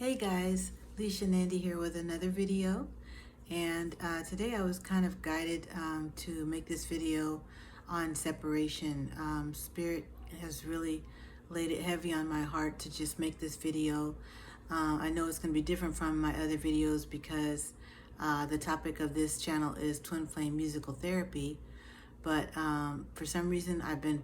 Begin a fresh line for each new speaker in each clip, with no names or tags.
Hey guys, Lisha and Andy here with another video, and today I was kind of guided to make this video on separation. Spirit has really laid it heavy on my heart to just make this video. I know it's going to be different from my other videos because the topic of this channel is twin flame musical therapy, but for some reason I've been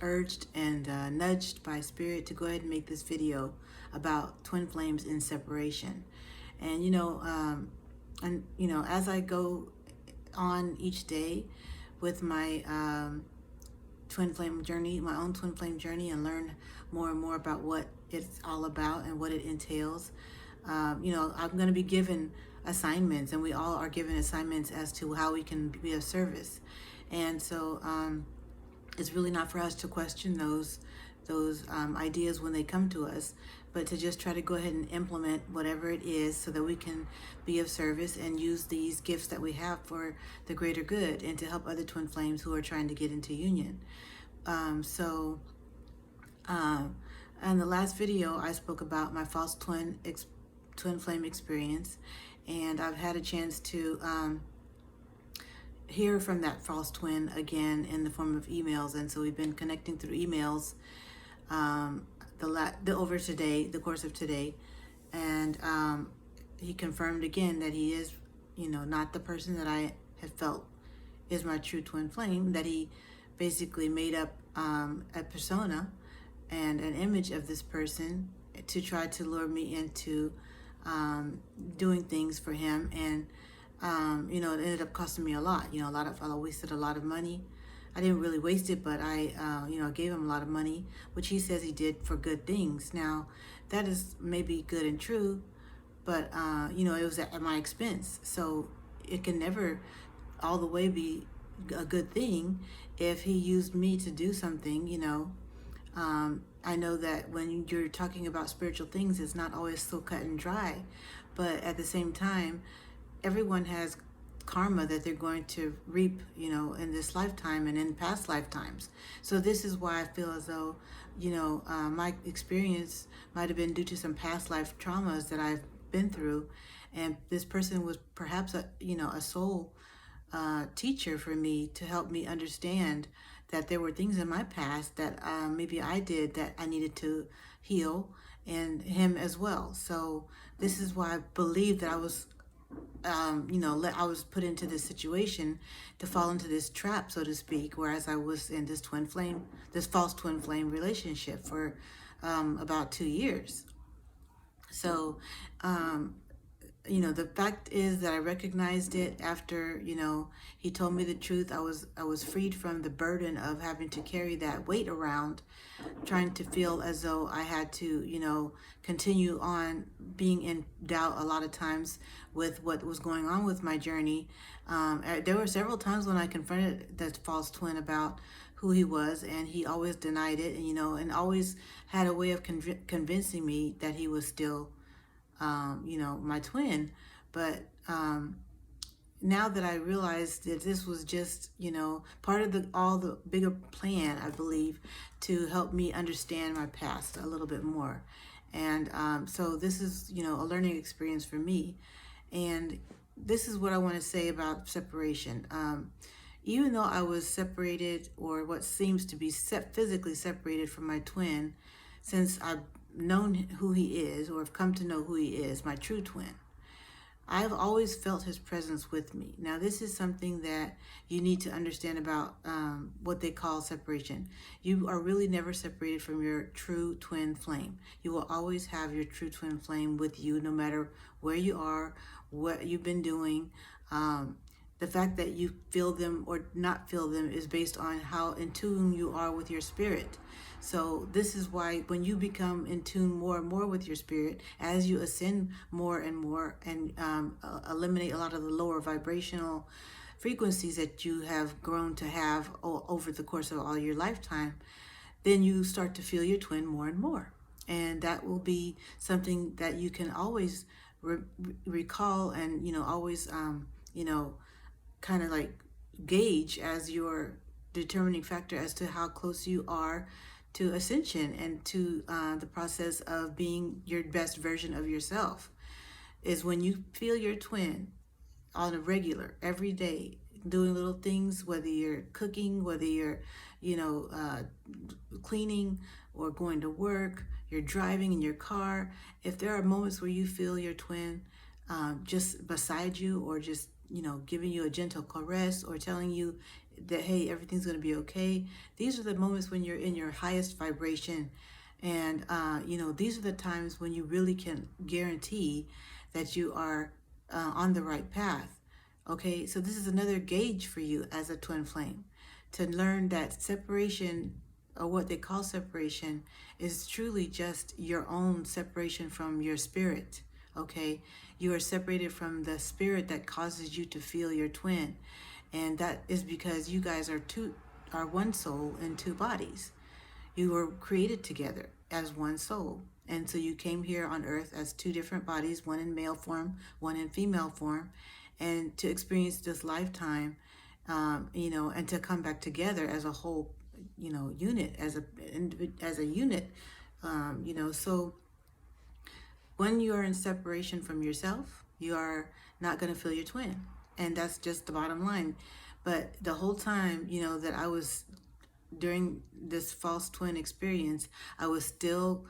urged and nudged by Spirit to go ahead and make this video about twin flames in separation. And as I go on each day with my twin flame journey, my own twin flame journey, and learn more and more about what it's all about and what it entails, I'm going to be given assignments, and we all are given assignments as to how we can be of service. And so it's really not for us to question those ideas when they come to us, but to just try to go ahead and implement whatever it is so that we can be of service and use these gifts that we have for the greater good and to help other twin flames who are trying to get into union. In the last video, I spoke about my false twin flame experience, and I've had a chance to hear from that false twin again in the form of emails, and so we've been connecting through emails the course of today, and he confirmed again that he is, not the person that I have felt is my true twin flame. That he basically made up a persona and an image of this person to try to lure me into doing things for him, and it ended up costing me a lot. I wasted a lot of money. I didn't really waste it, but I gave him a lot of money, which he says he did for good things. Now, that is maybe good and true, but it was at my expense. So it can never all the way be a good thing if he used me to do something. I know that when you're talking about spiritual things, it's not always so cut and dry, but at the same time, everyone has karma that they're going to reap, in this lifetime and in past lifetimes. So this is why I feel as though, my experience might have been due to some past life traumas that I've been through, and this person was perhaps a soul teacher for me to help me understand that there were things in my past that maybe I did that I needed to heal, and him as well. So this is why I believe that I was I was put into this situation to fall into this trap, so to speak, whereas I was in this false twin flame relationship for about 2 years. So, the fact is that I recognized it after, he told me the truth. I was freed from the burden of having to carry that weight around, trying to feel as though I had to, continue on being in doubt a lot of times with what was going on with my journey. There were several times when I confronted that false twin about who he was, and he always denied it, and always had a way of convincing me that he was still my twin. But now that I realized that this was just, part of all the bigger plan, I believe, to help me understand my past a little bit more. And so this is, a learning experience for me. And this is what I want to say about separation. Even though I was separated, or what seems to be physically separated from my twin, since I've known who he is, or have come to know who he is, my true twin, I've always felt his presence with me. Now, this is something that you need to understand about what they call separation. You are really never separated from your true twin flame. You will always have your true twin flame with you, no matter where you are, what you've been doing. The fact that you feel them or not feel them is based on how in tune you are with your spirit. So this is why when you become in tune more and more with your spirit, as you ascend more and more, and eliminate a lot of the lower vibrational frequencies that you have grown to have over the course of all your lifetime, then you start to feel your twin more and more. And that will be something that you can always recall, and always kind of like gauge as your determining factor as to how close you are to ascension and to the process of being your best version of yourself. Is when you feel your twin on a regular, every day, doing little things, whether you're cooking, whether you're, you know, cleaning or going to work, you're driving in your car. If there are moments where you feel your twin just beside you, or just, you know, giving you a gentle caress, or telling you that, hey, everything's going to be okay, these are the moments when you're in your highest vibration. And, you know, these are the times when you really can guarantee that you are on the right path. Okay, so this is another gauge for you as a twin flame, to learn that separation, or what they call separation, is truly just your own separation from your spirit. Okay, you are separated from the spirit that causes you to feel your twin, and that is because you guys are one soul in two bodies. You were created together as one soul. And so you came here on earth as two different bodies, one in male form, one in female form, and to experience this lifetime, you know, and to come back together as a whole, you know, unit, as a unit, you know. So when you are in separation from yourself, you are not going to feel your twin. And that's just the bottom line. But the whole time, you know, that I was during this false twin experience, I was still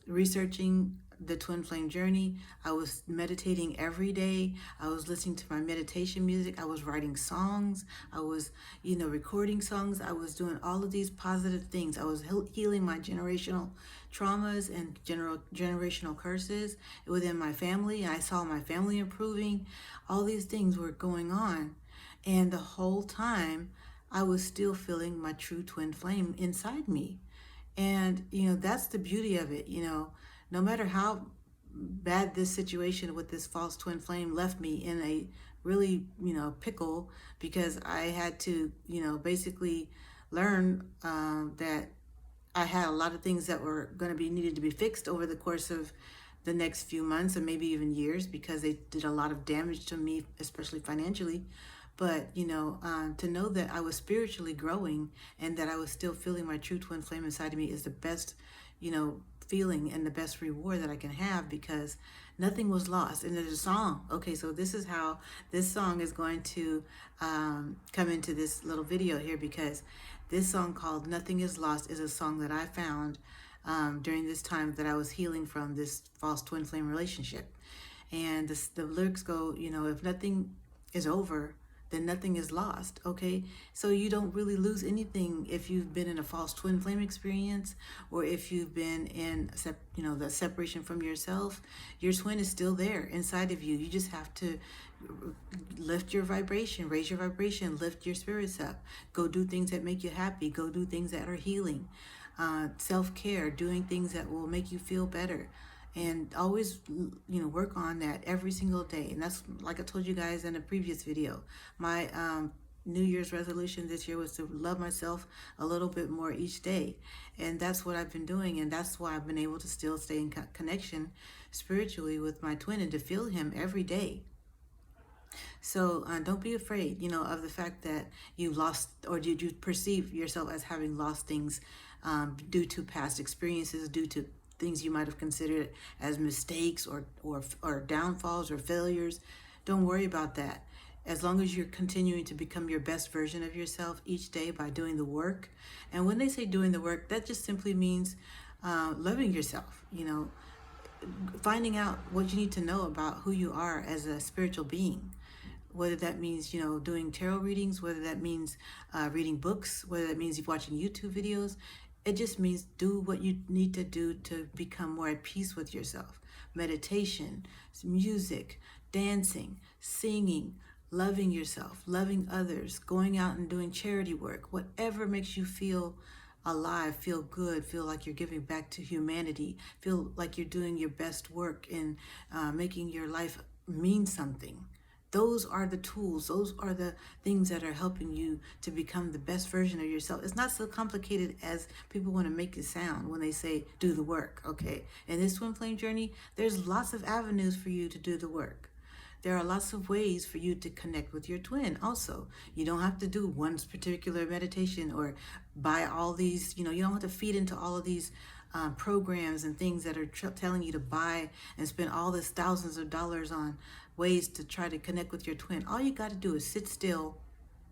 researching the twin flame journey. I was meditating every day. I was listening to my meditation music. I was writing songs. I was, you know, recording songs. I was doing all of these positive things. I was healing my generational traumas and generational curses within my family. I saw my family improving. All these things were going on. And the whole time, I was still feeling my true twin flame inside me. And, you know, that's the beauty of it. You know, no matter how bad this situation with this false twin flame left me in a really, you know, pickle, because I had to, you know, basically learn that I had a lot of things that were going to be needed to be fixed over the course of the next few months, and maybe even years, because they did a lot of damage to me, especially financially. But, you know, to know that I was spiritually growing and that I was still feeling my true twin flame inside of me is the best, you know, feeling and the best reward that I can have, because nothing was lost. And there's a song. Okay, so this is how this song is going to come into this little video here, because this song called Nothing Is Lost is a song that I found during this time that I was healing from this false twin flame relationship. And the lyrics go, you know, if nothing is over, then nothing is lost. Okay, so you don't really lose anything if you've been in a false twin flame experience, or if you've been in, you know, the separation from yourself. Your twin is still there inside of you. You just have to lift your vibration, raise your vibration, lift your spirits up. Go do things that make you happy. Go do things that are healing. Self-care, doing things that will make you feel better. And always, you know, work on that every single day. And that's, like I told you guys in a previous video, my New Year's resolution this year was to love myself a little bit more each day. And that's what I've been doing. And that's why I've been able to still stay in connection spiritually with my twin, and to feel him every day. So don't be afraid, you know, of the fact that you lost, or did you perceive yourself as having lost things due to past experiences, due to things you might have considered as mistakes, or downfalls or failures. Don't worry about that. As long as you're continuing to become your best version of yourself each day by doing the work. And when they say doing the work, that just simply means loving yourself, you know, finding out what you need to know about who you are as a spiritual being. Whether that means, you know, doing tarot readings, whether that means reading books, whether that means watching YouTube videos. It just means do what you need to do to become more at peace with yourself. Meditation, music, dancing, singing, loving yourself, loving others, going out and doing charity work, whatever makes you feel alive, feel good, feel like you're giving back to humanity, feel like you're doing your best work in making your life mean something. Those are the tools. Those are the things that are helping you to become the best version of yourself. It's not so complicated as people want to make it sound when they say do the work, okay? In this twin flame journey, there's lots of avenues for you to do the work. there are lots of ways for you to connect with your twin also. You don't have to do one particular meditation or buy all these, you don't have to feed into all of these programs and things that are telling you to buy and spend all this thousands of dollars on ways to try to connect with your twin. All you got to do is sit still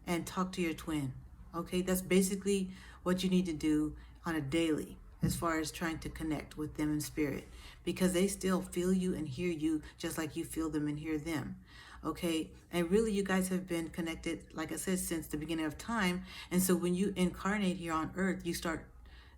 and talk to your twin. Okay, that's basically what you need to do on a daily as far as trying to connect with them in spirit, because they still feel you and hear you just like you feel them and hear them. Okay, and really you guys have been connected, like I said, since the beginning of time. And so when you incarnate here on earth,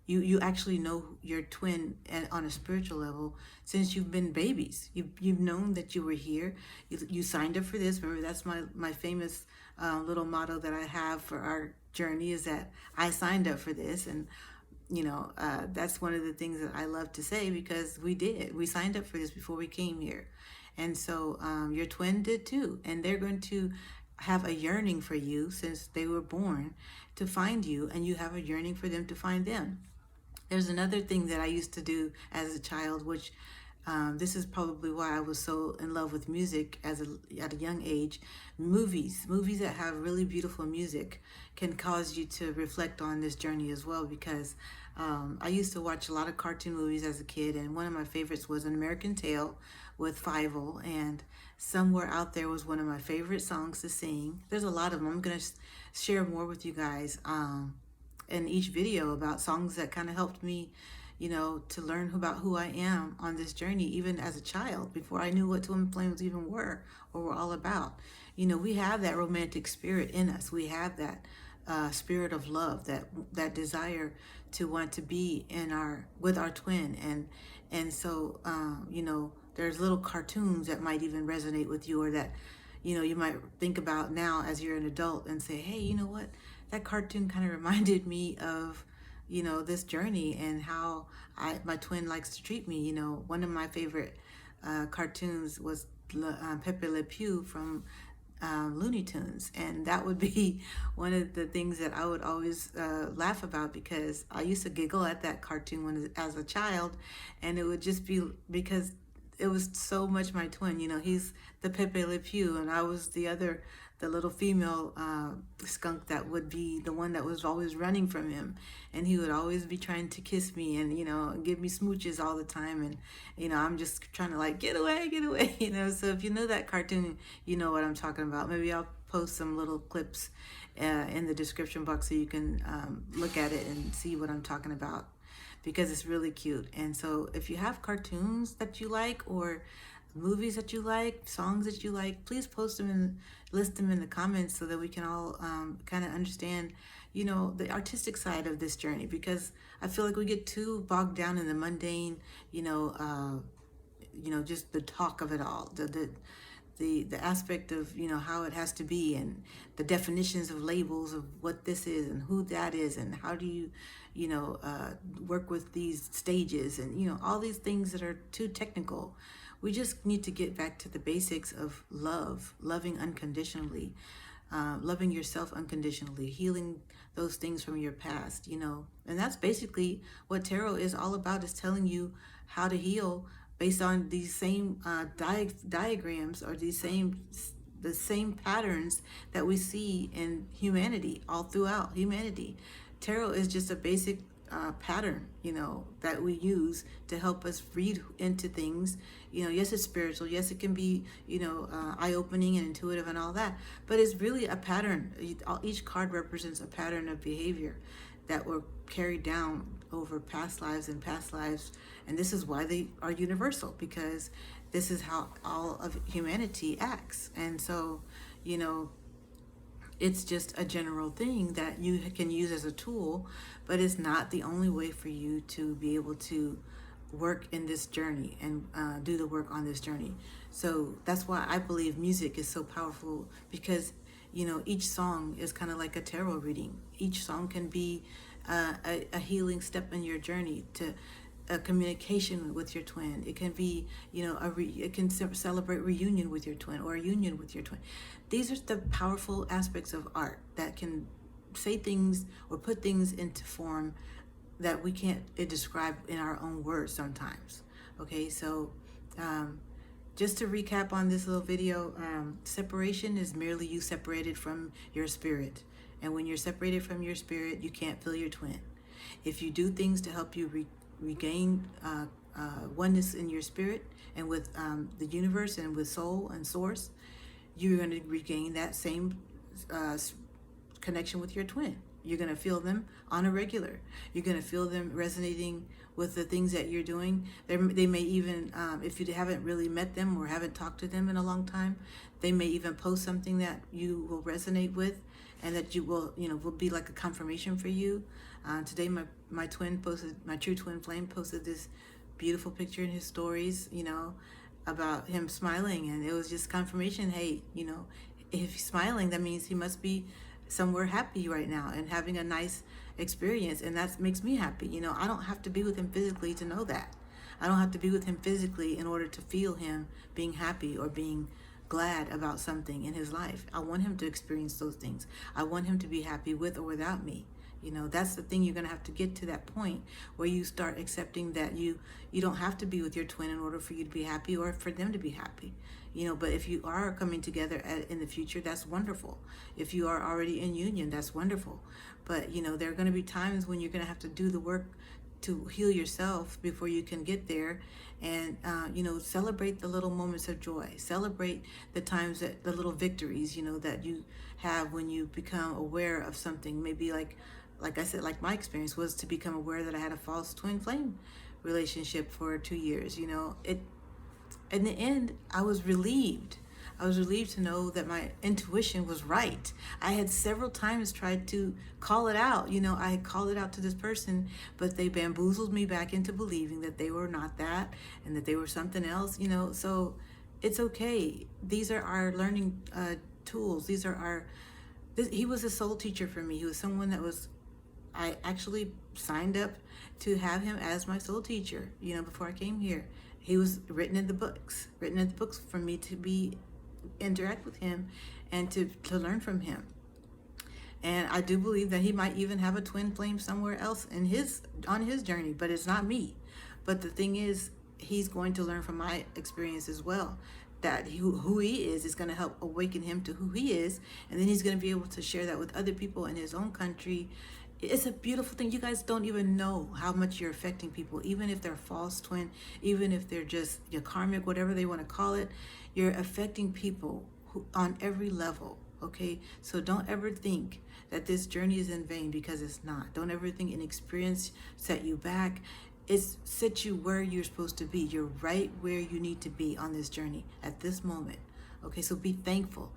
you actually know your twin on a spiritual level since you've been babies. You've known that you were here. You signed up for this. Remember, that's my famous little motto that I have for our journey, is that I signed up for this. And that's one of the things that I love to say, because we signed up for this before we came here. And so your twin did too, and they're going to have a yearning for you since they were born to find you, and you have a yearning for them to find them. There's another thing that I used to do as a child, which this is probably why I was so in love with music at a young age. Movies that have really beautiful music can cause you to reflect on this journey as well, because I used to watch a lot of cartoon movies as a kid, and one of my favorites was An American Tail with Fievel, and Somewhere Out There was one of my favorite songs to sing. There's a lot of them. I'm going to share more with you guys in each video about songs that kind of helped me, to learn about who I am on this journey, even as a child, before I knew what Twin Flames even were or were all about. We have that romantic spirit in us. We have that spirit of love, that desire to want to be with our twin, and so there's little cartoons that might even resonate with you, or that you might think about now as you're an adult and say, hey, you know what, that cartoon kind of reminded me of this journey and how my twin likes to treat me. One of my favorite cartoons was Pepe Le Pew from Looney Tunes, and that would be one of the things that I would always laugh about, because I used to giggle at that cartoon as a child, and it would just be because it was so much my twin. He's the Pepe Le Pew, and I was the little female skunk that would be the one that was always running from him, and he would always be trying to kiss me and give me smooches all the time, and I'm just trying to like get away. So if you know that cartoon, you know what I'm talking about. Maybe I'll post some little clips in the description box so you can look at it and see what I'm talking about, because it's really cute. And so if you have cartoons that you like, or movies that you like, songs that you like, please post them and list them in the comments so that we can all kind of understand, the artistic side of this journey, because I feel like we get too bogged down in the mundane, just the talk of it all, the aspect of how it has to be, and the definitions of labels of what this is and who that is, and how do you work with these stages, and all these things that are too technical. We just need to get back to the basics of loving unconditionally, loving yourself unconditionally, healing those things from your past, and that's basically what tarot is all about, is telling you how to heal based on these same diagrams, or the same patterns that we see in humanity, all throughout humanity. Tarot is just a basic pattern, that we use to help us read into things. Yes, it's spiritual. Yes, it can be, eye-opening and intuitive and all that. But it's really a pattern. Each card represents a pattern of behavior that were carried down over past lives. And this is why they are universal, because this is how all of humanity acts. And so, it's just a general thing that you can use as a tool, but it's not the only way for you to be able to work in this journey and do the work on this journey. So that's why I believe music is so powerful, because each song is kind of like a tarot reading. Each song can be a healing step in your journey to a communication with your twin. It can be, it can celebrate reunion with your twin, or a union with your twin. These are the powerful aspects of art that can say things or put things into form that we can't describe in our own words sometimes. Okay, so Just to recap on this little video, separation is merely you separated from your spirit. And when you're separated from your spirit, you can't feel your twin. If you do things to help you regain oneness in your spirit and with the universe and with soul and source, you're going to regain that same connection with your twin. You're going to feel them on a regular. You're going to feel them resonating with the things that you're doing. They may even, if you haven't really met them or haven't talked to them in a long time, they may even post something that you will resonate with and that you will, will be like a confirmation for you. Today, my twin posted, my true twin flame posted this beautiful picture in his stories, about him smiling. And it was just confirmation, hey, if he's smiling, that means he must be somewhere happy right now and having a nice experience, and that makes me happy. I don't have to be with him physically to know that. I don't have to be with him physically in order to feel him being happy or being glad about something in his life. I want him to experience those things. I want him to be happy with or without me. That's the thing. You're going to have to get to that point where you start accepting that you don't have to be with your twin in order for you to be happy or for them to be happy. But if you are coming together in the future, that's wonderful. If you are already in union, that's wonderful. But, there are going to be times when you're going to have to do the work to heal yourself before you can get there. And, celebrate the little moments of joy. Celebrate the times the little victories, that you have when you become aware of something. Maybe like I said, like my experience was to become aware that I had a false twin flame relationship for 2 years. In the end, I was relieved. I was relieved to know that my intuition was right. I had several times tried to call it out. I had called it out to this person, but they bamboozled me back into believing that they were not that and that they were something else, So it's okay. These are our learning tools. He was a soul teacher for me. He was someone I actually signed up to have him as my soul teacher, before I came here. He was written in the books for me to interact with him and to learn from him. And I do believe that he might even have a twin flame somewhere else on his journey, but it's not me. But the thing is, he's going to learn from my experience as well. That who he is going to help awaken him to who he is, and then he's going to be able to share that with other people in his own country. It's a beautiful thing. You guys don't even know how much you're affecting people, even if they're false twin, even if they're just your karmic, whatever they want to call it. You're affecting people on every level, okay? So don't ever think that this journey is in vain, because it's not. Don't ever think an experience set you back. It's set you where you're supposed to be. You're right where you need to be on this journey at this moment, okay? So be thankful.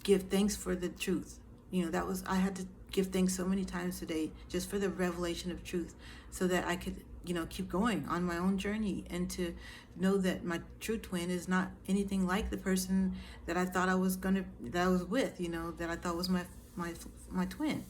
Give thanks for the truth. I had to give thanks so many times today just for the revelation of truth, so that I could, keep going on my own journey, and to know that my true twin is not anything like the person that I thought I was with, that I thought was my twin.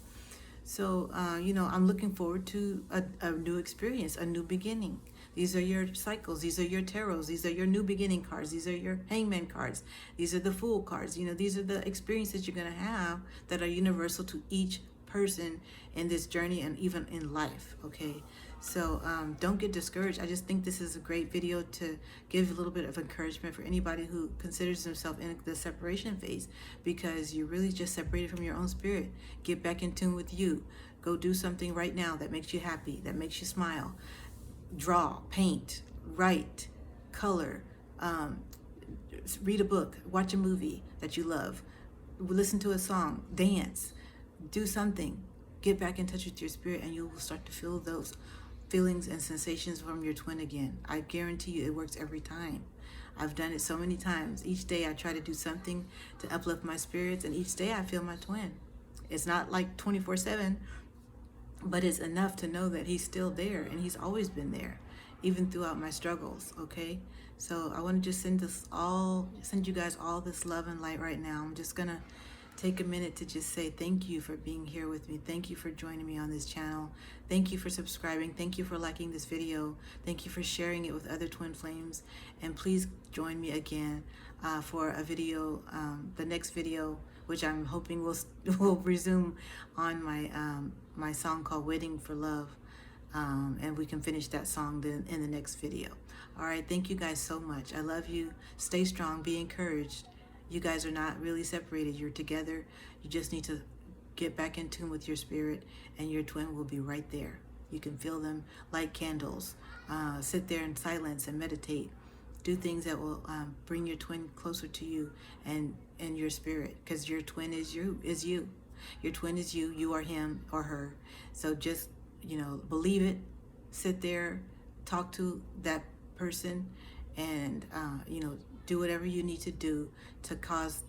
So, I'm looking forward to a new experience, a new beginning. These are your cycles. These are your tarots. These are your new beginning cards. These are your hangman cards. These are the fool cards. These are the experiences you're going to have that are universal to each person in this journey and even in life, okay? So don't get discouraged. I just think this is a great video to give a little bit of encouragement for anybody who considers themselves in the separation phase, because you're really just separated from your own spirit. Get back in tune with you. Go do something right now that makes you happy, that makes you smile. Draw, paint, write, color, read a book, watch a movie that you love, listen to a song, dance, do something. Get back in touch with your spirit, and you will start to feel those feelings and sensations from your twin again. I guarantee you it works every time. I've done it so many times. Each day I try to do something to uplift my spirits, and each day I feel my twin. It's not like 24/7, but it's enough to know that he's still there, and he's always been there, even throughout my struggles, okay? So I want to just send you guys all this love and light right now. I'm just gonna take a minute to just say thank you for being here with me. Thank you for joining me on this channel. Thank you for subscribing. Thank you for liking this video. Thank you for sharing it with other twin flames. And please join me again for a video, the next video, which I'm hoping will resume on my song called Waiting for Love. And we can finish that song then in the next video. All right. Thank you guys so much. I love you. Stay strong. Be encouraged. You guys are not really separated. You're together. You just need to get back in tune with your spirit, and your twin will be right there. You can feel them like candles. Sit there in silence and meditate. Do things that will bring your twin closer to you and your spirit, because your twin is you. Your twin is you. You are him or her. So just, believe it. Sit there, talk to that person, and do whatever you need to do to cause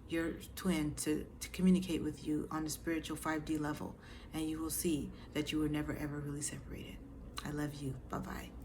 your twin to communicate with you on the spiritual 5D level, and you will see that you were never ever really separated. I love you. Bye bye.